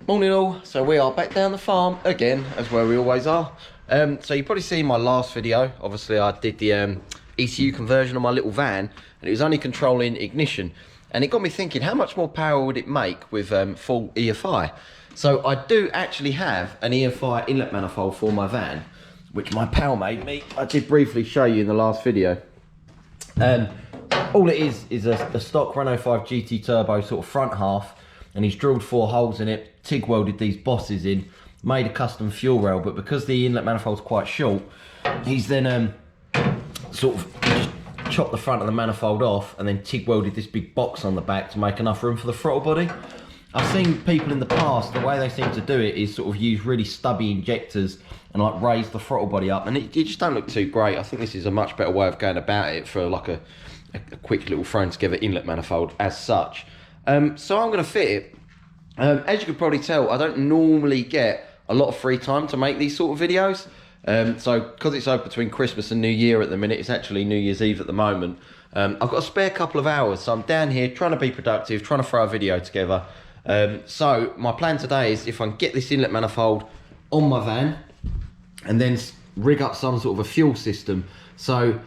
Morning all, so we are back down the farm again, as where we always are. So you probably seen my last video. Obviously I did the ECU conversion on my little van, and it was only controlling ignition. And it got me thinking, how much more power would it make with full EFI? So I do actually have an EFI inlet manifold for my van, which my pal made me. I did briefly show you in the last video. All it is a stock Renault 5 GT Turbo sort of front half, and he's drilled 4 holes in it, TIG welded these bosses in, made a custom fuel rail, but because the inlet manifold's quite short, he's then sort of just chopped the front of the manifold off and then TIG welded this big box on the back to make enough room for the throttle body. I've seen people in the past, the way they seem to do it is sort of use really stubby injectors and like raise the throttle body up, and it just don't look too great. I think this is a much better way of going about it for like a quick little thrown together inlet manifold as such. So I'm going to fit it. As you can probably tell, I don't normally get a lot of free time to make these sort of videos. So because it's over between Christmas and New Year at the minute, it's actually New Year's Eve at the moment. I've got a spare couple of hours, so I'm down here trying to be productive, trying to throw a video together. So my plan today is if I can get this inlet manifold on my van and then rig up some sort of a fuel system. So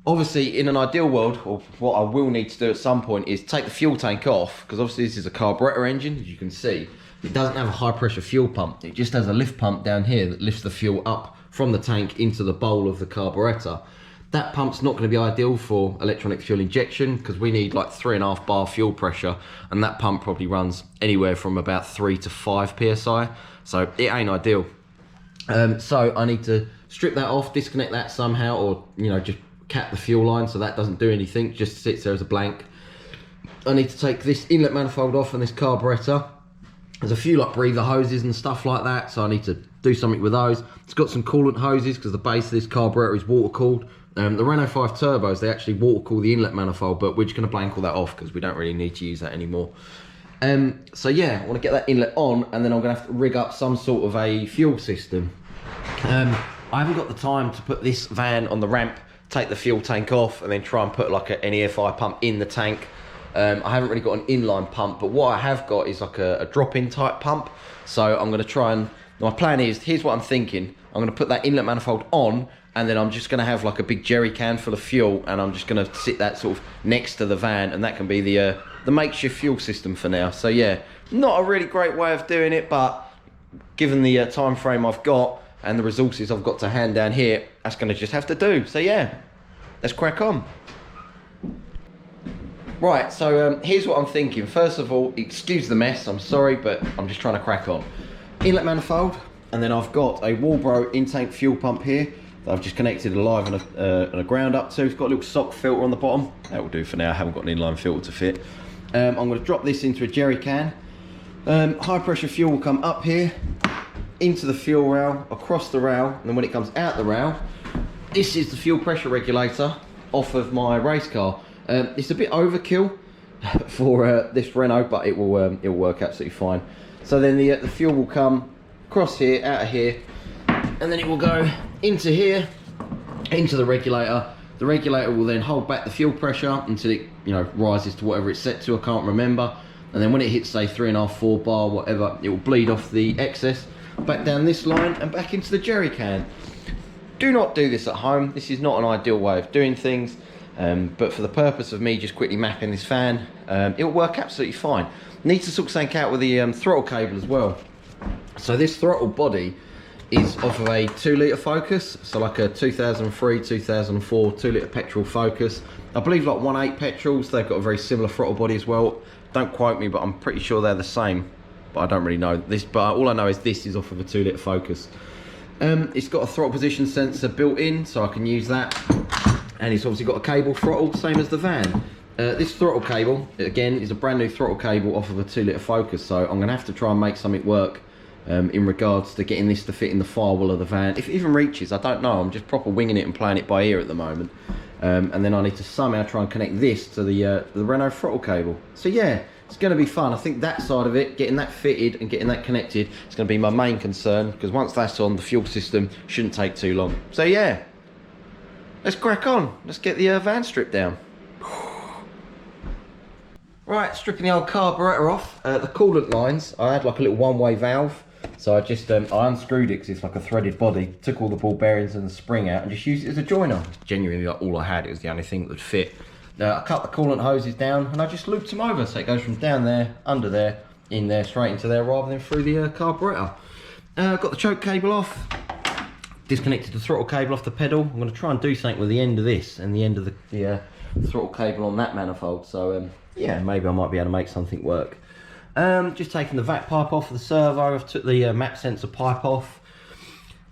obviously in an ideal world, or what I will need to do at some point, is take the fuel tank off, because obviously this is a carburetor engine, as you can see. It doesn't have a high pressure fuel pump, it just has a lift pump down here that lifts the fuel up from the tank into the bowl of the carburetor. That pump's not going to be ideal for electronic fuel injection, because we need like 3.5 bar fuel pressure, and that pump probably runs anywhere from about 3 to 5 psi, so it ain't ideal. So I need to strip that off, disconnect that somehow, or just cap the fuel line so that doesn't do anything, just sits there as a blank. I need to take this inlet manifold off and this carburetor. There's a few like breather hoses and stuff like that, so I need to do something with those. It's got some coolant hoses because the base of this carburetor is water cooled. The Renault 5 turbos, they actually water cool the inlet manifold, but we're just going to blank all that off because we don't really need to use that anymore. So yeah, I want to get that inlet on, and then I'm going to have to rig up some sort of a fuel system. I haven't got the time to put this van on the ramp, take the fuel tank off, and then try and put like an EFI pump in the tank. I haven't really got an inline pump, but what I have got is like a drop-in type pump. So I'm going to try and, my plan is, here's what I'm thinking. I'm going to put that inlet manifold on, and then I'm just going to have like a big jerry can full of fuel, and I'm just going to sit that sort of next to the van, and that can be the makeshift fuel system for now. So yeah, not a really great way of doing it, but given the time frame I've got and the resources I've got to hand down here, that's going to just have to do. So yeah, let's crack on. Right, so here's what I'm thinking. First of all, excuse the mess, I'm sorry, but I'm just trying to crack on. Inlet manifold, and then I've got a Walbro in-tank fuel pump here that I've just connected a live and a ground up to. It's got a little sock filter on the bottom. That will do for now. I haven't got an inline filter to fit. I'm going to drop this into a jerry can. High pressure fuel will come up here, into the fuel rail, across the rail, and then when it comes out the rail, this is the fuel pressure regulator off of my race car. It's a bit overkill for this Renault, but it will work absolutely fine. So then the fuel will come across here, out of here, and then it will go into here, into the regulator. The regulator will then hold back the fuel pressure until it rises to whatever it's set to, I can't remember. And then when it hits say 3.5, 4 bar, whatever, it will bleed off the excess back down this line and back into the jerry can. Do not do this at home. This is not an ideal way of doing things, but for the purpose of me just quickly mapping this fan, it will work absolutely fine. Need to sort something out with the throttle cable as well. So this throttle body is off of a 2-litre Focus, so like a 2003, 2004 2-litre petrol Focus. I believe like 1.8 petrols, they've got a very similar throttle body as well. Don't quote me, but I'm pretty sure they're the same. But I don't really know this, but all I know is this is off of a 2-litre Focus. It's got a throttle position sensor built in, so I can use that. And it's obviously got a cable throttle, same as the van. This throttle cable, again, is a brand new throttle cable off of a 2-litre Focus, so I'm gonna have to try and make something work in regards to getting this to fit in the firewall of the van. If it even reaches, I don't know, I'm just proper winging it and playing it by ear at the moment. And then I need to somehow try and connect this to the Renault throttle cable. So yeah, it's going to be fun. I think that side of it, getting that fitted and getting that connected, is going to be my main concern, because once that's on, the fuel system shouldn't take too long. So yeah, let's crack on. Let's get the van stripped down. Right, stripping the old carburettor off. The coolant lines, I had like a little one-way valve. So I just, I unscrewed it because it's like a threaded body, took all the ball bearings and the spring out and just used it as a joiner. Genuinely like all I had, it was the only thing that would fit. I cut the coolant hoses down and I just looped them over. So it goes from down there, under there, in there, straight into there rather than through the carburettor. Got the choke cable off. Disconnected the throttle cable off the pedal. I'm going to try and do something with the end of this and the end of the throttle cable on that manifold. So yeah, maybe I might be able to make something work. Just taking the vac pipe off of the servo. I've took the map sensor pipe off.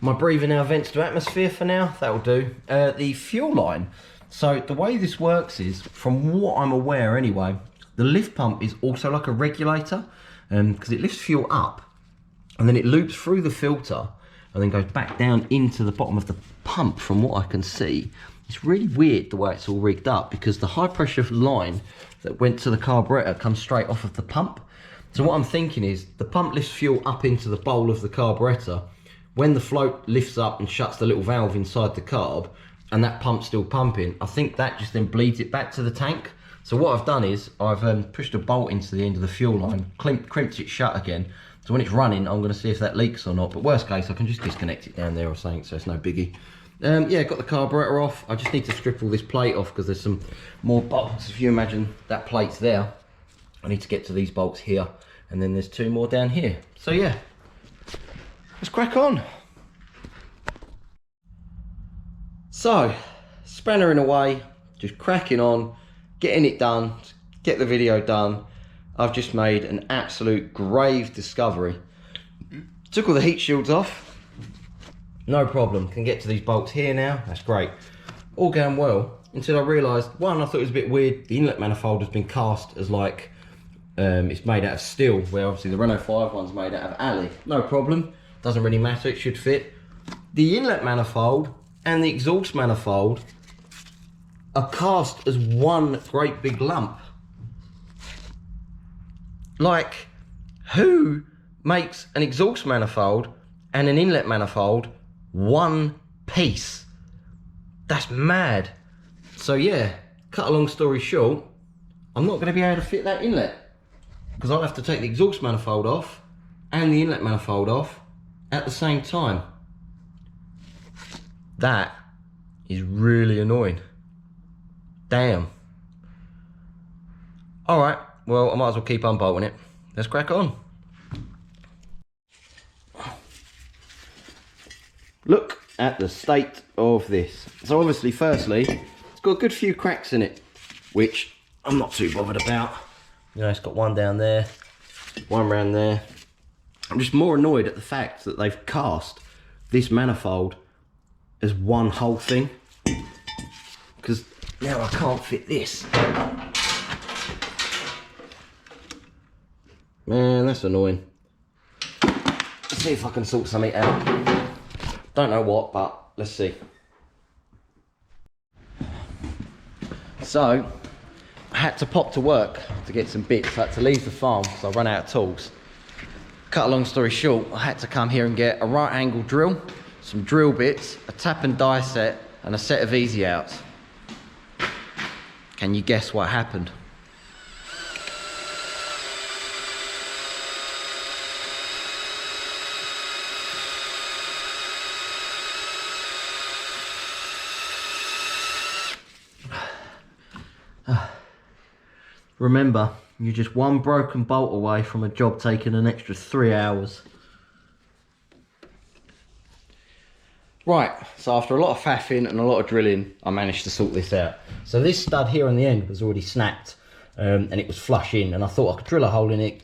My breather now vents to atmosphere for now. That'll do. The fuel line. So the way this works is, from what I'm aware anyway, the lift pump is also like a regulator, because it lifts fuel up and then it loops through the filter and then goes back down into the bottom of the pump. From what I can see, it's really weird the way it's all rigged up, because the high pressure line that went to the carburettor comes straight off of the pump. So what I'm thinking is, the pump lifts fuel up into the bowl of the carburettor. When the float lifts up and shuts the little valve inside the carb, and that pump's still pumping, I think that just then bleeds it back to the tank. So what I've done is, I've pushed a bolt into the end of the fuel line, crimped it shut again. So when it's running, I'm going to see if that leaks or not. But worst case, I can just disconnect it down there or something, so it's no biggie. Yeah, got the carburettor off. I just need to strip all this plate off because there's some more bolts. If you imagine that plate's there, I need to get to these bolts here, and then there's 2 more down here. So yeah, let's crack on. So, spannering away, just cracking on, getting it done, get the video done. I've just made an absolute grave discovery. Took all the heat shields off, no problem, can get to these bolts here now, that's great. All going well, until I realised, one, I thought it was a bit weird, the inlet manifold has been cast as like, it's made out of steel, where obviously the Renault 5 one's made out of alloy. No problem, doesn't really matter, it should fit. The inlet manifold and the exhaust manifold are cast as one great big lump. Like, who makes an exhaust manifold and an inlet manifold one piece? That's mad. So yeah, cut a long story short, I'm not going to be able to fit that inlet, because I'll have to take the exhaust manifold off and the inlet manifold off at the same time. That is really annoying. Damn. Alright, well, I might as well keep unbolting it. Let's crack on. Look at the state of this. So obviously, firstly, it's got a good few cracks in it, which I'm not too bothered about. You know, it's got one down there, one around there. I'm just more annoyed at the fact that they've cast this manifold as one whole thing, because now I can't fit this. Man, that's annoying. Let's see if I can sort something out. Don't know what, but let's see. So, I had to pop to work to get some bits. I had to leave the farm because I ran out of tools. Cut a long story short, I had to come here and get a right angle drill, some drill bits, a tap and die set, and a set of easy outs. Can you guess what happened? Remember, you're just one broken bolt away from a job taking an extra 3 hours. Right, so after a lot of faffing and a lot of drilling, I managed to sort this out. So this stud here on the end was already snapped, and it was flush in, and I thought I could drill a hole in it,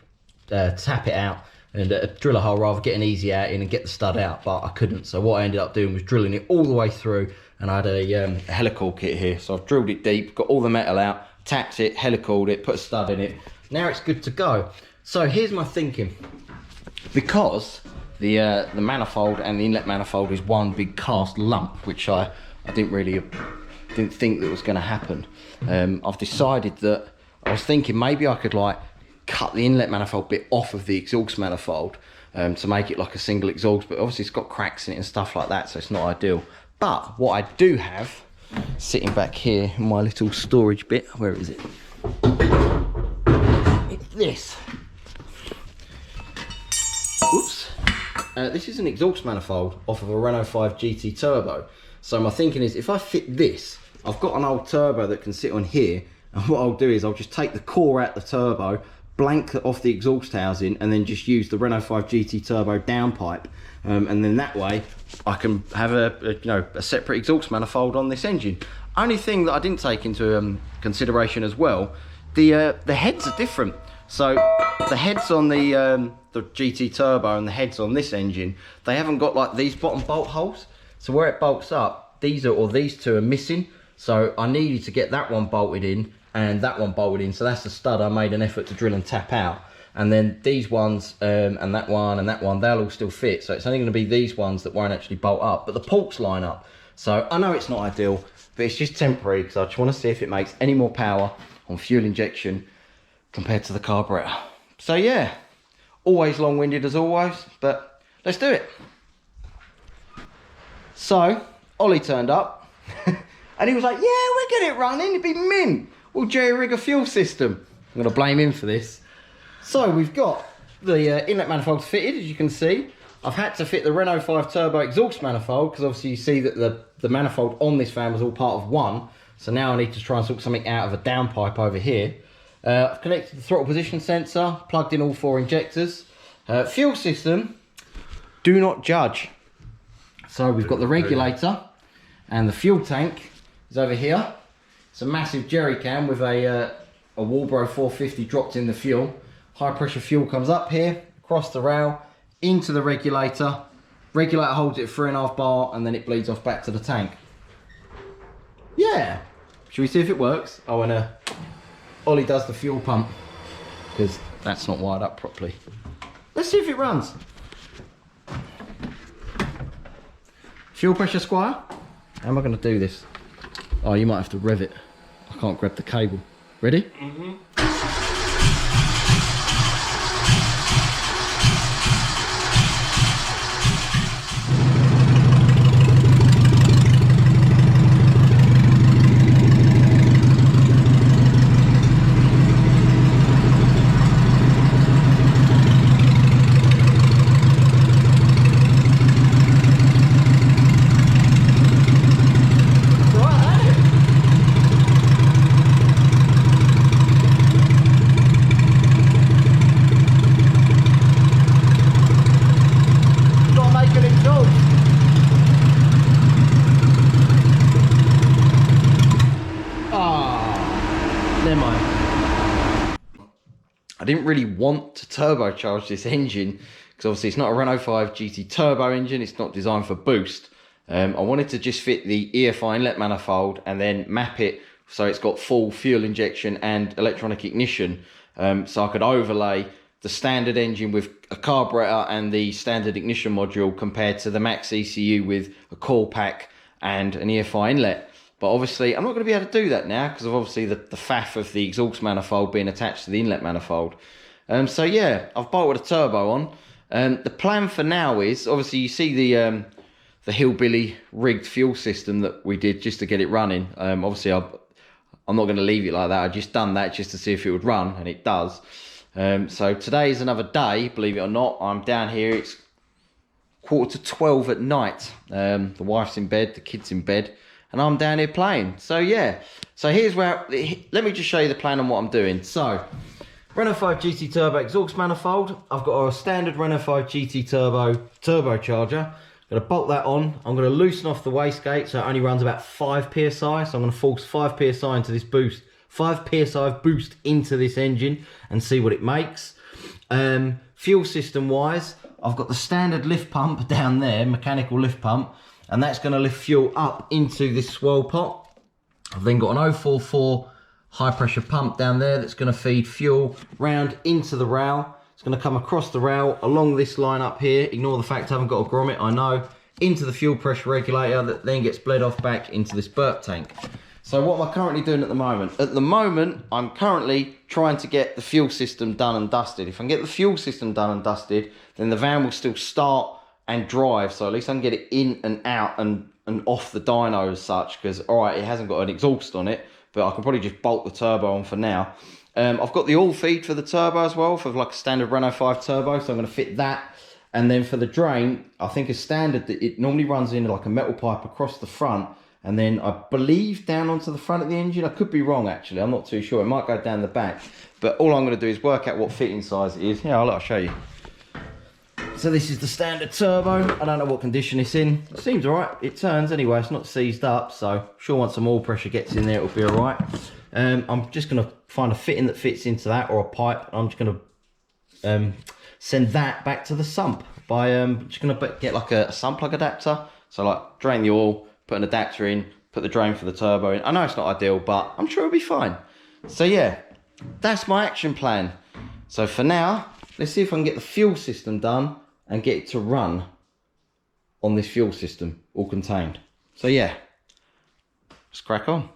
tap it out, and drill a hole rather, get an easy out in and get the stud out, but I couldn't. So what I ended up doing was drilling it all the way through, and I had a helical kit here. So I've drilled it deep, got all the metal out, tapped it, helicaled it, put a stud in it. Now it's good to go. So here's my thinking. Because the manifold and the inlet manifold is one big cast lump, which I didn't think that was going to happen. I've decided that I was thinking maybe I could like cut the inlet manifold bit off of the exhaust manifold to make it like a single exhaust, but obviously it's got cracks in it and stuff like that, so it's not ideal. But what I do have sitting back here in my little storage bit, where is it? this. Oops. This is an exhaust manifold off of a Renault 5 GT Turbo. So my thinking is, if I fit this, I've got an old turbo that can sit on here, and what I'll do is I'll just take the core out the turbo, blank off the exhaust housing, and then just use the Renault 5 GT Turbo downpipe, and then that way I can have a separate exhaust manifold on this engine. Only thing that I didn't take into consideration as well, the heads are different. So the heads on the GT Turbo and the heads on this engine, they haven't got like these bottom bolt holes. So where it bolts up, these two are missing. So I needed to get that one bolted in and that one bolted in. So that's the stud I made an effort to drill and tap out. And then these ones and that one, they'll all still fit. So it's only going to be these ones that won't actually bolt up, but the ports line up. So I know it's not ideal, but it's just temporary because I just want to see if it makes any more power on fuel injection compared to the carburetor. So yeah, always long-winded as always, but let's do it. So Ollie turned up and he was like, yeah, we'll get it running, it'd be mint. We'll jerry-rig a fuel system. I'm going to blame him for this. So we've got the inlet manifold fitted, as you can see. I've had to fit the Renault 5 Turbo exhaust manifold because obviously you see that the manifold on this fan was all part of one. So now I need to try and sort something out of a downpipe over here. I've connected the throttle position sensor, plugged in all 4 injectors. Fuel system, do not judge. So we've got the regulator and the fuel tank is over here. It's a massive jerry can with a Walbro 450 dropped in the fuel. High pressure fuel comes up here, across the rail, into the regulator. Regulator holds it at 3.5 bar and then it bleeds off back to the tank. Yeah. Should we see if it works? Oh, and Ollie does the fuel pump because that's not wired up properly. Let's see if it runs. Fuel pressure, Squire. How am I going to do this? Oh, you might have to rev it. I can't grab the cable. Ready? Mm-hmm. I didn't really want to turbocharge this engine because obviously it's not a Renault 5 GT Turbo engine, it's not designed for boost. I wanted to just fit the EFI inlet manifold and then map it so it's got full fuel injection and electronic ignition, so I could overlay the standard engine with a carburetor and the standard ignition module compared to the MaxxECU with a coil pack and an EFI inlet. But obviously I'm not going to be able to do that now because of obviously the faff of the exhaust manifold being attached to the inlet manifold. So yeah, I've bolted a turbo on. The plan for now is, obviously you see the hillbilly rigged fuel system that we did just to get it running. Obviously I'm not going to leave it like that. I just done that just to see if it would run, and it does. So today is another day, believe it or not. I'm down here, it's 11:45 at night. The wife's in bed, the kid's in bed, and I'm down here playing. So yeah, so here's where, let me just show you the plan on what I'm doing. So, Renault 5 GT Turbo exhaust manifold. I've got a standard Renault 5 GT Turbo turbocharger. I'm going to bolt that on. I'm going to loosen off the wastegate so it only runs about 5 psi. So I'm going to force 5 psi into this boost, 5 psi of boost into this engine and see what it makes. Fuel system wise, I've got the standard lift pump down there, mechanical lift pump, and that's going to lift fuel up into this swirl pot. I've then got an 044 high pressure pump down there that's going to feed fuel round into the rail. It's going to come across the rail along this line up here. Ignore the fact I haven't got a grommet, I know. Into the fuel pressure regulator that then gets bled off back into this burp tank. So what am I currently doing at the moment? At the moment, I'm currently trying to get the fuel system done and dusted. If I can get the fuel system done and dusted, then the van will still start and drive. So at least I can get it in and out and off the dyno as such. Because, all right, it hasn't got an exhaust on it, but I can probably just bolt the turbo on for now. I've got the oil feed for the turbo as well, for like a standard Renault 5 turbo, so I'm going to fit that. And then for the drain, I think as standard, it normally runs in like a metal pipe across the front, and then I believe down onto the front of the engine. I could be wrong actually, I'm not too sure. It might go down the back, but all I'm going to do is work out what fitting size it is. Yeah, I'll show you. So this is the standard turbo. I don't know what condition it's in. It seems all right. It turns anyway. It's not seized up, so I'm sure once some oil pressure gets in there, it'll be all right. I'm just going to find a fitting that fits into that, or a pipe. I'm just going to send that back to the sump by just going to get like a sump plug adapter. So like drain the oil, put an adapter in, put the drain for the turbo in. I know it's not ideal, but I'm sure it'll be fine. So yeah, that's my action plan. So for now, let's see if I can get the fuel system done and get it to run on this fuel system, all contained. So yeah, let's crack on.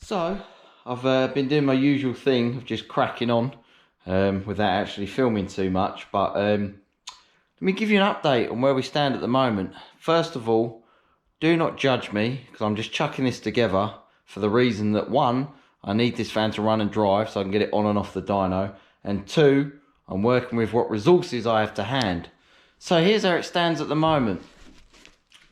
So I've been doing my usual thing of just cracking on without actually filming too much, but let me give you an update on where we stand at the moment. First of all, do not judge me, because I'm just chucking this together for the reason that one, I need this van to run and drive so I can get it on and off the dyno, and two, I'm working with what resources I have to hand. So here's how it stands at the moment.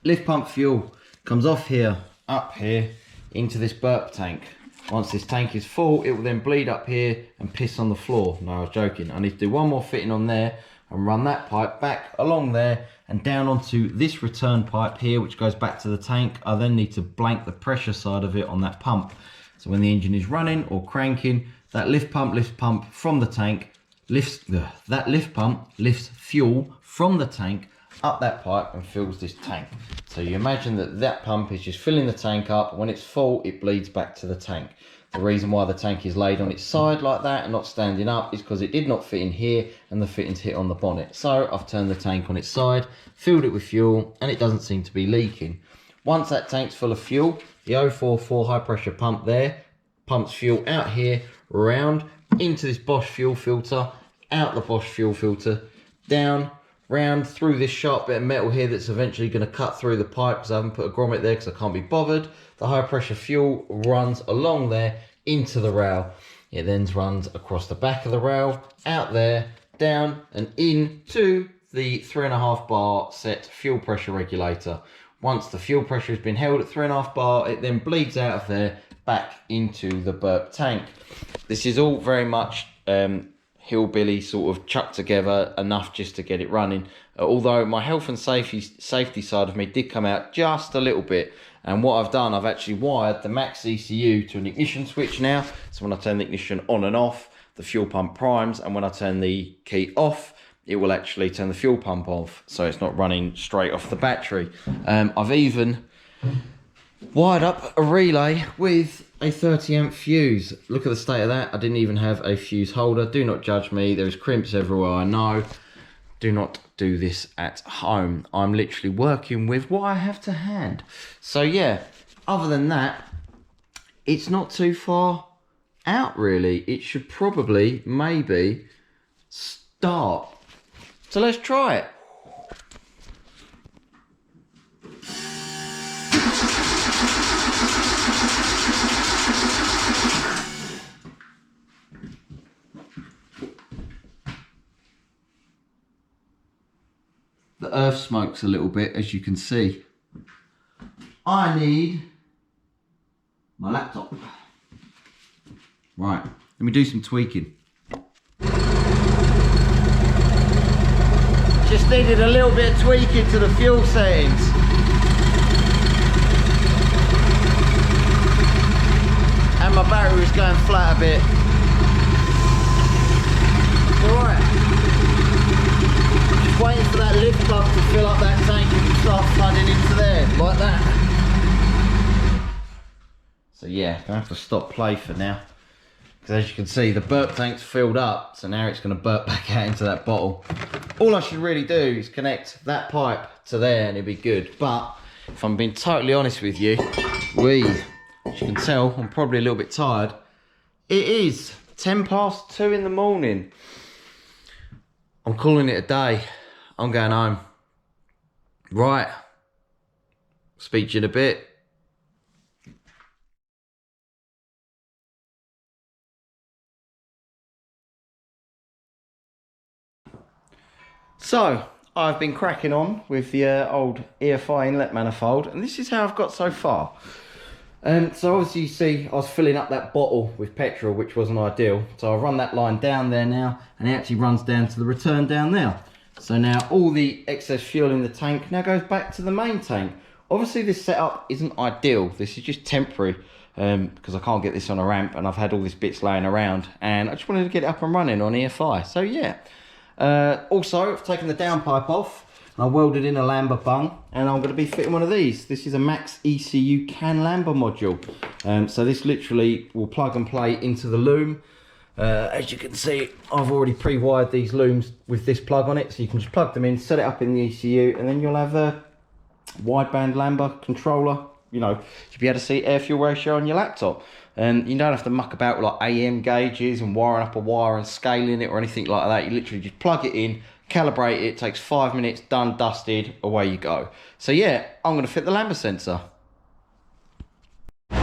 Lift pump fuel comes off here, up here, into this burp tank. Once this tank is full, it will then bleed up here and piss on the floor. No, I was joking. I need to do one more fitting on there and run that pipe back along there and down onto this return pipe here, which goes back to the tank. I then need to blank the pressure side of it on that pump. So when the engine is running or cranking, that lift pump from the tank that lift pump lifts fuel from the tank up that pipe and fills this tank. So you imagine that that pump is just filling the tank up. When it's full, it bleeds back to the tank. The reason why the tank is laid on its side like that and not standing up is because it did not fit in here and the fittings hit on the bonnet. So I've turned the tank on its side, filled it with fuel, and it doesn't seem to be leaking. Once that tank's full of fuel, the 044 high pressure pump there pumps fuel out here, round into this Bosch fuel filter, out the Bosch fuel filter, down, round through this sharp bit of metal here that's eventually going to cut through the pipe because I haven't put a grommet there because I can't be bothered. The high pressure fuel runs along there into the rail. It then runs across the back of the rail, out there, down and into the 3.5 bar set fuel pressure regulator. Once the fuel pressure has been held at 3.5 bar, it then bleeds out of there back into the burp tank. This is all very much hillbilly sort of chucked together enough just to get it running, although my health and safety side of me did come out just a little bit. And what I've done, I've actually wired the MaxxECU to an ignition switch now, so when I turn the ignition on and off, the fuel pump primes, and when I turn the key off, it will actually turn the fuel pump off, so it's not running straight off the battery. I've even wired up a relay with a 30 amp fuse. Look at the state of that. I didn't even have a fuse holder. Do not judge me. There's crimps everywhere, I know. Do not do this at home. I'm literally working with what I have to hand. So yeah, other than that, it's not too far out really. It should probably, maybe, start. So let's try it. The earth smokes a little bit, as you can see. I need my laptop. Right, let me do some tweaking. Just needed a little bit of tweaking to the fuel settings. And my battery was going flat a bit. Alright. Just waiting for that lift pump to fill up that tank and start flooding into there, like that. So yeah, gonna have to stop play for now. Because as you can see, the burp tank's filled up, so now it's going to burp back out into that bottle. All I should really do is connect that pipe to there and it'll be good. But if I'm being totally honest with you, as you can tell, I'm probably a little bit tired. It is 10 past 2 in the morning. I'm calling it a day. I'm going home. Right. Speak to you in a bit. So I've been cracking on with the old EFI inlet manifold, and this is how I've got so far. So obviously you see I was filling up that bottle with petrol, which wasn't ideal. So I've run that line down there now, and it actually runs down to the return down there. So now all the excess fuel in the tank now goes back to the main tank. Obviously this setup isn't ideal. This is just temporary because I can't get this on a ramp, and I've had all these bits laying around, and I just wanted to get it up and running on EFI. So yeah. Also, I've taken the downpipe off, and I welded in a Lambda bung, and I'm going to be fitting one of these. This is a MaxxECU CAN Lambda module. So this literally will plug and play into the loom. As you can see, I've already pre-wired these looms with this plug on it, so you can just plug them in, set it up in the ECU, and then you'll have a wideband Lambda controller. You know, you'll be able to see air fuel ratio on your laptop. And you don't have to muck about with like AM gauges and wiring up a wire and scaling it or anything like that. You literally just plug it in, calibrate it, takes 5 minutes, done, dusted, away you go. So yeah, I'm going to fit the Lambda sensor. So,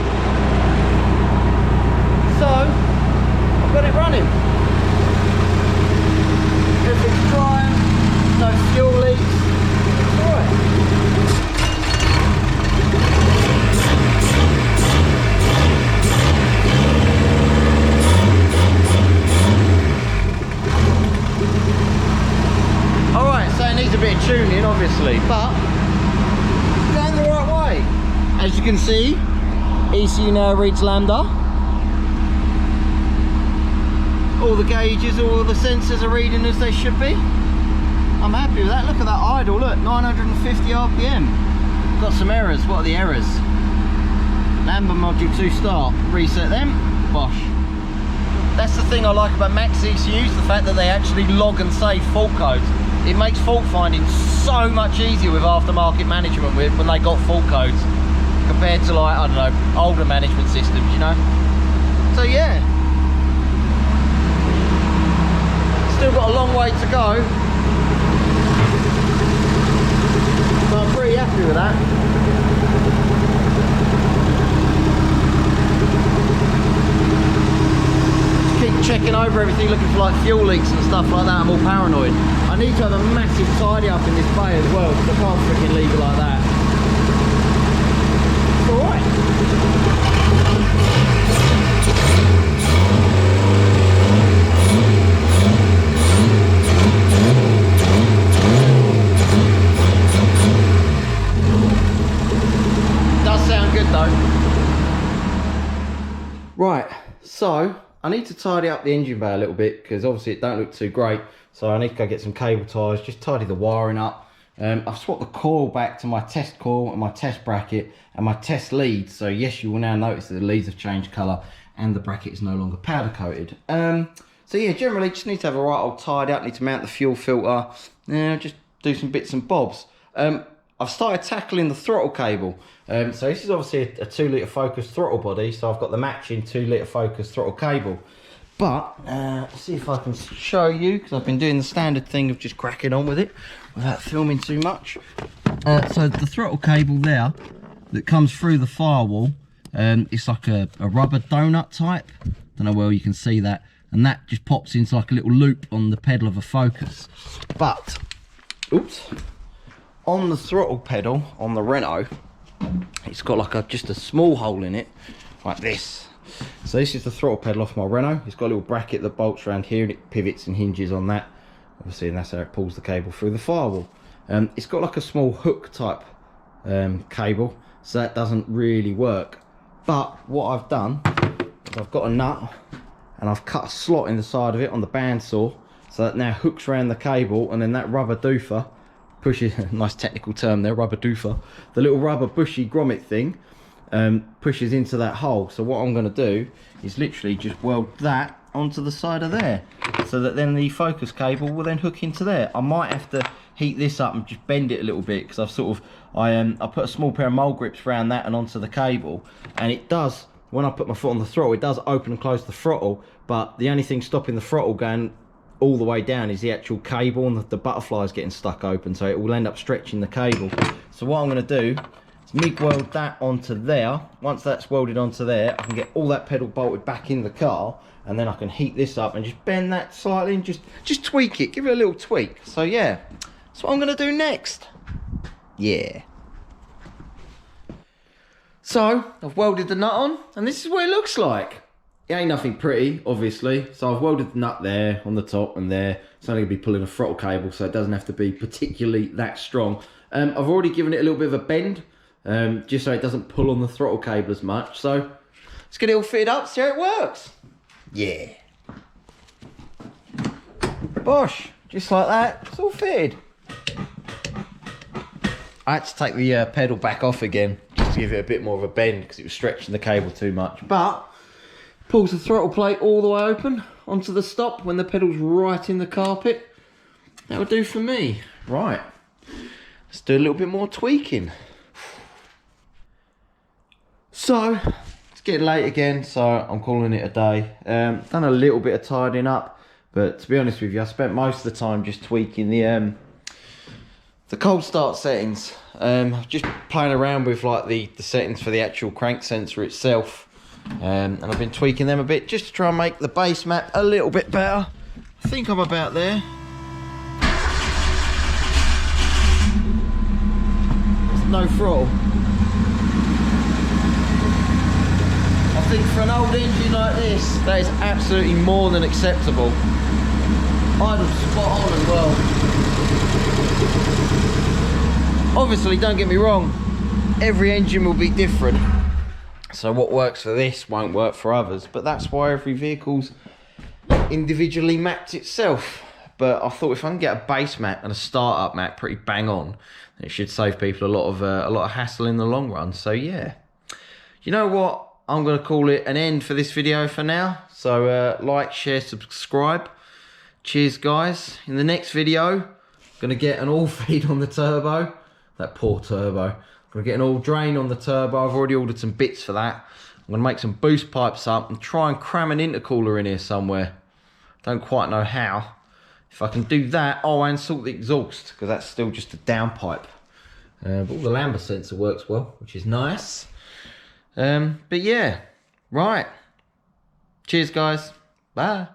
I've got it running. Everything's dry, no fuel leaks. It's alright. Needs a bit of tuning obviously, but it's going the right way. As you can see, ECU now reads Lambda. All the gauges, all the sensors are reading as they should be. I'm happy with that. Look at that idle, look, 950 RPM. Got some errors. What are the errors? Lambda module 2 start, reset them, bosh. That's the thing I like about MaxxECUs, the fact that they actually log and save fault codes. It makes fault finding so much easier with aftermarket management when they got fault codes compared to, like, I don't know, older management systems, you know. So yeah, still got a long way to go, but I'm pretty happy with that. Keep checking over everything, looking for like fuel leaks and stuff like that. I'm all paranoid. I need to have a massive tidy up in this bay as well, because I can't freaking leave it like that. It's alright. Does sound good though. Right, so I need to tidy up the engine bay a little bit, because obviously it don't look too great. So I need to go get some cable ties, just tidy the wiring up. I've swapped the coil back to my test coil and my test bracket and my test leads. So yes, you will now notice that the leads have changed colour and the bracket is no longer powder coated. So yeah, generally just need to have a right old tidy up, need to mount the fuel filter, just do some bits and bobs. I've started tackling the throttle cable. So this is obviously a 2 litre focus throttle body, so I've got the matching 2 litre focus throttle cable. But let's see if I can show you, because I've been doing the standard thing of just cracking on with it without filming too much. So the throttle cable there that comes through the firewall, it's like a rubber donut type. Don't know where you can see that, and that just pops into like a little loop on the pedal of a Focus. But oops, on the throttle pedal on the Renault, it's got like just a small hole in it like this. So this is the throttle pedal off my Renault. It's got a little bracket that bolts around here, and it pivots and hinges on that, obviously, and that's how it pulls the cable through the firewall. It's got like a small hook type cable, so that doesn't really work. But what I've done is I've got a nut and I've cut a slot in the side of it on the bandsaw, so that now hooks around the cable, and then that rubber doofer pushes, nice technical term there, rubber doofer, the little rubber bushy grommet thing pushes into that hole. So what I'm going to do is literally just weld that onto the side of there, so that then the Focus cable will then hook into there. I might have to heat this up and just bend it a little bit, because I've sort of I put a small pair of mole grips around that and onto the cable, and it does, when I put my foot on the throttle, it does open and close the throttle, but the only thing stopping the throttle going all the way down is the actual cable, and the butterfly is getting stuck open, so it will end up stretching the cable. So what I'm going to do is MIG weld that onto there. Once that's welded onto there, I can get all that pedal bolted back in the car, and then I can heat this up and just bend that slightly and just tweak it, give it a little tweak. So yeah, that's what I'm gonna do next. Yeah. So I've welded the nut on, and this is what it looks like. It ain't nothing pretty, obviously. So I've welded the nut there on the top and there. It's only gonna be pulling a throttle cable, so it doesn't have to be particularly that strong. I've already given it a little bit of a bend, just so it doesn't pull on the throttle cable as much. So let's get it all fitted up, see how it works. Yeah. Bosh, just like that, it's all fitted. I had to take the pedal back off again, just to give it a bit more of a bend, because it was stretching the cable too much. But pulls the throttle plate all the way open onto the stop when the pedal's right in the carpet. That'll do for me. Right, let's do a little bit more tweaking. So, it's getting late again, so I'm calling it a day. Done a little bit of tidying up, but to be honest with you, I spent most of the time just tweaking the cold start settings. Just playing around with like the settings for the actual crank sensor itself. And I've been tweaking them a bit just to try and make the base map a little bit better. I think I'm about there. There's no throttle. I think for an old engine like this, that is absolutely more than acceptable. Idle spot on as well. Obviously, don't get me wrong, every engine will be different. So what works for this won't work for others, but that's why every vehicle's individually mapped itself. But I thought if I can get a base map and a startup map pretty bang on, it should save people a lot of hassle in the long run. So yeah, you know what? I'm going to call it an end for this video for now. So like, share, subscribe. Cheers, guys. In the next video, I'm going to get an all feed on the turbo. That poor turbo. I'm going to get an all drain on the turbo. I've already ordered some bits for that. I'm going to make some boost pipes up and try and cram an intercooler in here somewhere. Don't quite know how. If I can do that, oh, and sort the exhaust, because that's still just a downpipe. But all the Lambda sensor works well, which is nice. But yeah, right. Cheers, guys. Bye.